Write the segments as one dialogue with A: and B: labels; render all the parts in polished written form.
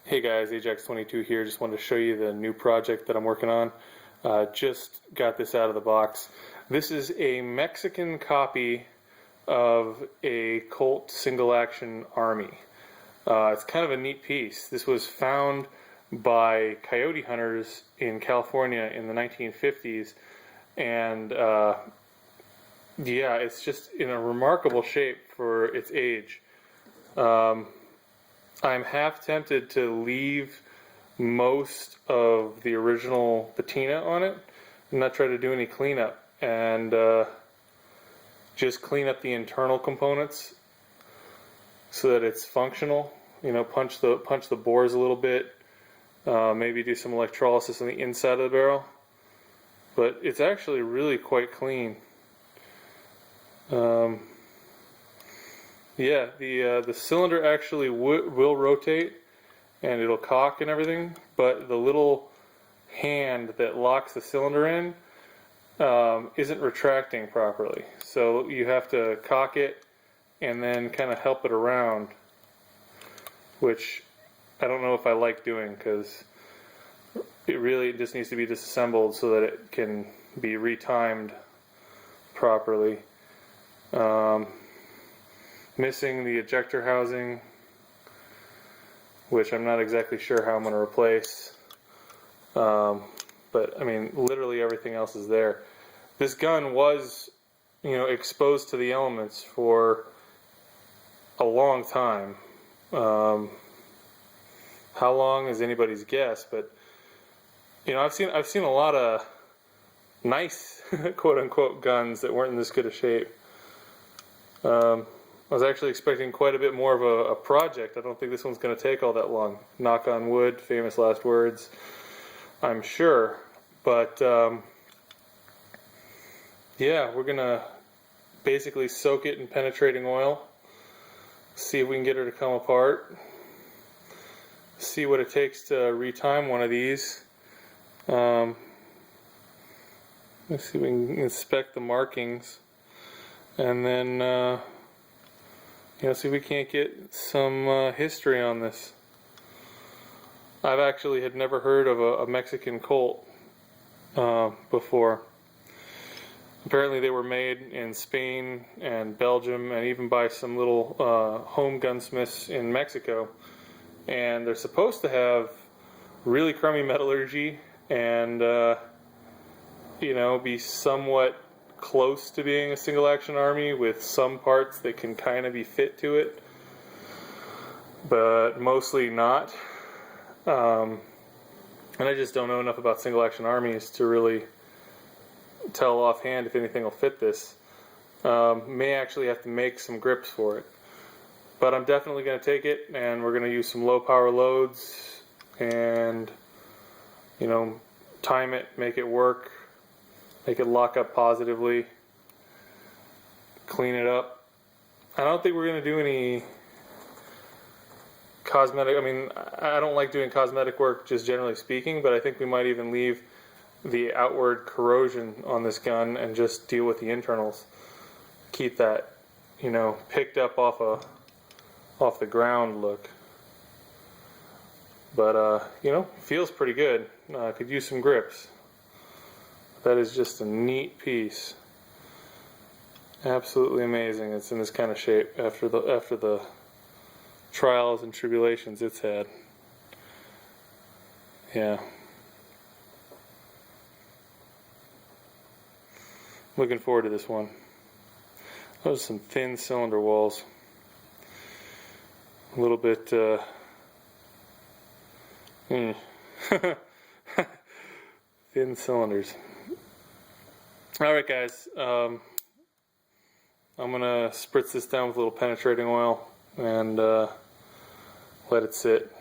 A: Hey guys, Ajax22 here. Just wanted to show you the new project that I'm working on. Just got this out of the box. This is a Mexican copy of a Colt single action army. It's kind of a neat piece. This was found by coyote hunters in California in the 1950s, and yeah, it's just in a remarkable shape for its age. I'm half tempted to leave most of the original patina on it and not try to do any cleanup, and just clean up the internal components so that it's functional. You know, punch the bores a little bit, maybe do some electrolysis on the inside of the barrel, but it's actually really quite clean. Yeah, the cylinder actually will rotate and it'll cock and everything, but the little hand that locks the cylinder in isn't retracting properly. So you have to cock it and then kind of help it around, which I don't know if I like doing, because it really just needs to be disassembled so that it can be retimed properly. Missing the ejector housing, which I'm not exactly sure how I'm going to replace. But I mean, literally everything else is there. This gun was, exposed to the elements for a long time. How long is anybody's guess? But I've seen a lot of nice quote unquote guns that weren't in this good a shape. I was actually expecting quite a bit more of a project. I don't think this one's going to take all that long. Knock on wood, famous last words, I'm sure. But yeah, we're going to basically soak it in penetrating oil, see if we can get her to come apart, see what it takes to retime one of these. Let's see if we can inspect the markings, and then see if we can't get some history on this. I've actually had never heard of a Mexican Colt before. Apparently they were made in Spain and Belgium, and even by some little home gunsmiths in Mexico. And they're supposed to have really crummy metallurgy and be somewhat close to being a single action army, with some parts that can kind of be fit to it, but mostly not. And I just don't know enough about single action armies to really tell offhand if anything will fit this. May actually have to make some grips for it, but I'm definitely going to take it, and we're going to use some low power loads and time it, make it work, make it lock up positively, clean it up. I don't think we're going to do any cosmetic, I don't like doing cosmetic work just generally speaking, but I think we might even leave the outward corrosion on this gun and just deal with the internals. Keep that, picked up off the ground look. But, feels pretty good. Could use some grips. That is just a neat piece. Absolutely amazing. It's in this kind of shape after the trials and tribulations it's had. Yeah. Looking forward to this one. Those are some thin cylinder walls. A little bit thin cylinders. Alright guys, I'm going to spritz this down with a little penetrating oil and let it sit.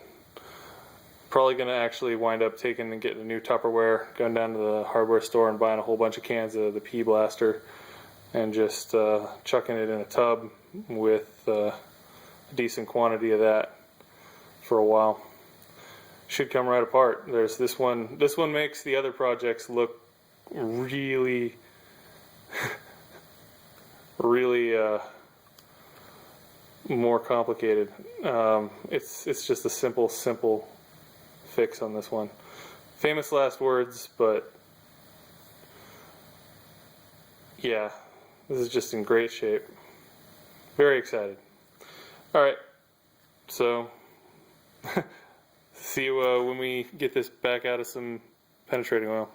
A: Probably going to actually wind up taking and getting a new Tupperware, going down to the hardware store and buying a whole bunch of cans of the Pea Blaster and just chucking it in a tub with a decent quantity of that for a while. Should come right apart. There's this one. This one makes the other projects look really more complicated. It's just a simple fix on this one. Famous last words, but yeah, this is just in great shape. Very excited. Alright, so see you when we get this back out of some penetrating oil.